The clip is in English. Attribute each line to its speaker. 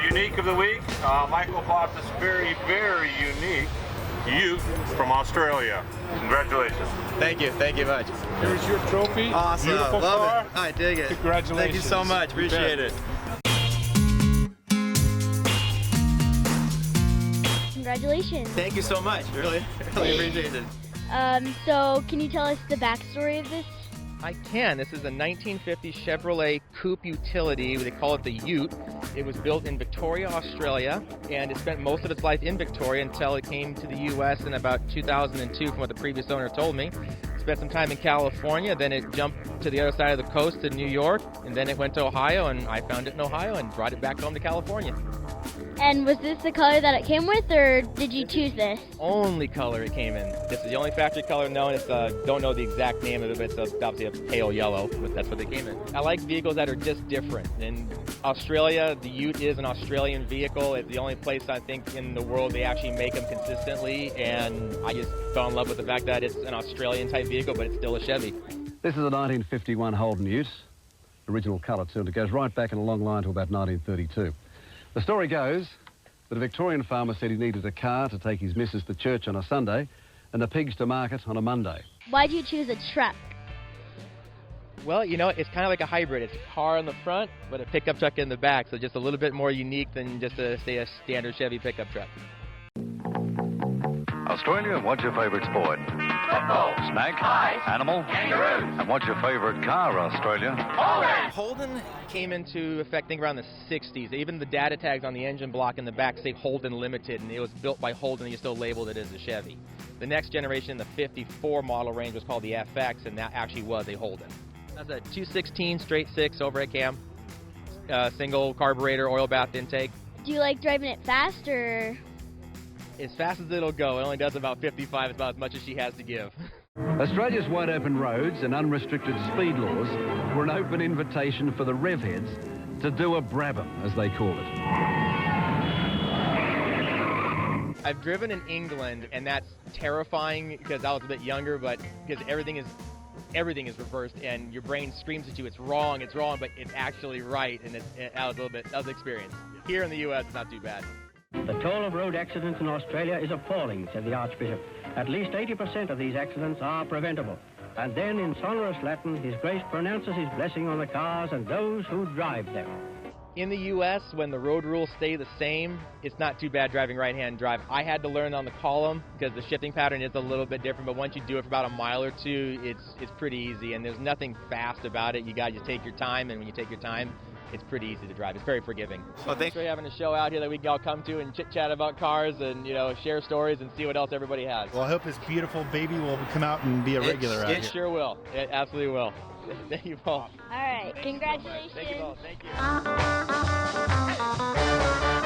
Speaker 1: Unique of the week, Michael bought this very, very unique Ute from Australia. Congratulations.
Speaker 2: Thank you much.
Speaker 3: Here's your trophy.
Speaker 2: Awesome,
Speaker 3: Beautiful
Speaker 2: love
Speaker 3: car.
Speaker 2: it. I dig it.
Speaker 3: Congratulations.
Speaker 2: Thank you so much, appreciate it.
Speaker 4: Congratulations.
Speaker 2: Thank you so much, really appreciate it.
Speaker 4: So can you tell us the backstory of this?
Speaker 5: I can. This is a 1950 Chevrolet coupe utility. They call it the Ute. It was built in Victoria, Australia, and it spent most of its life in Victoria until it came to the U.S. in about 2002, from what the previous owner told me. Spent some time in California, then it jumped to the other side of the coast to New York, and then it went to Ohio, and I found it in Ohio and brought it back home to California.
Speaker 4: And was this the color that it came with, or did you choose this?
Speaker 5: Only color it came in. This is the only factory color known. It's don't know the exact name of it, but it's obviously a pale yellow, but that's what they came in. I like vehicles that are just different. In Australia, the Ute is an Australian vehicle. It's the only place I think in the world they actually make them consistently, and I just fell in love with the fact that it's an Australian type vehicle, but it's still a Chevy.
Speaker 6: This is a 1951 Holden Ute, original colour too, and it goes right back in a long line to about 1932. The story goes that a Victorian farmer said he needed a car to take his missus to church on a Sunday and the pigs to market on a Monday.
Speaker 4: Why'd you choose a truck?
Speaker 5: Well, you know, it's kind of like a hybrid. It's a car on the front, but a pickup truck in the back, so just a little bit more unique than just a standard Chevy pickup truck.
Speaker 7: Australia, what's your favourite sport?
Speaker 8: Football.
Speaker 7: Snack?
Speaker 8: Ice.
Speaker 7: Animal?
Speaker 8: Kangaroos.
Speaker 7: And what's your favourite car, Australia?
Speaker 8: Holden.
Speaker 5: Holden came into effect, I think, around the 60s. Even the data tags on the engine block in the back say Holden Limited, and it was built by Holden, and you still labeled it as a Chevy. The next generation, the 54 model range, was called the FX, and that actually was a Holden. That's a 216 straight six overhead cam, single carburetor, oil bath intake.
Speaker 4: Do you like driving it fast, or?
Speaker 5: As fast as it'll go. It only does about 55. It's about as much as she has to give.
Speaker 6: Australia's wide open roads and unrestricted speed laws were an open invitation for the rev heads to do a Brabham, as they call it.
Speaker 5: I've driven in England, and that's terrifying because I was a bit younger, but because everything is reversed, and your brain screams at you, it's wrong, but it's actually right, and that was the experience. Here in the U.S., it's not too bad.
Speaker 9: The toll of road accidents in Australia is appalling, said the Archbishop. At least 80% of these accidents are preventable. And then in sonorous Latin, His Grace pronounces his blessing on the cars and those who drive them.
Speaker 5: In the U.S., when the road rules stay the same, it's not too bad driving right-hand drive. I had to learn on the column because the shifting pattern is a little bit different, but once you do it for about a mile or two, it's pretty easy, and there's nothing fast about it. You got to just take your time, and when you take your time, it's pretty easy to drive. It's very forgiving. Well, thanks for having a show out here that we can all come to and chit-chat about cars and, you know, share stories and see what else everybody has.
Speaker 10: Well, I hope this beautiful baby will come out and be a regular out here.
Speaker 5: It sure will. It absolutely will. Thank you, Paul.
Speaker 4: All right, congratulations.
Speaker 5: Thank you, Paul. Thank you.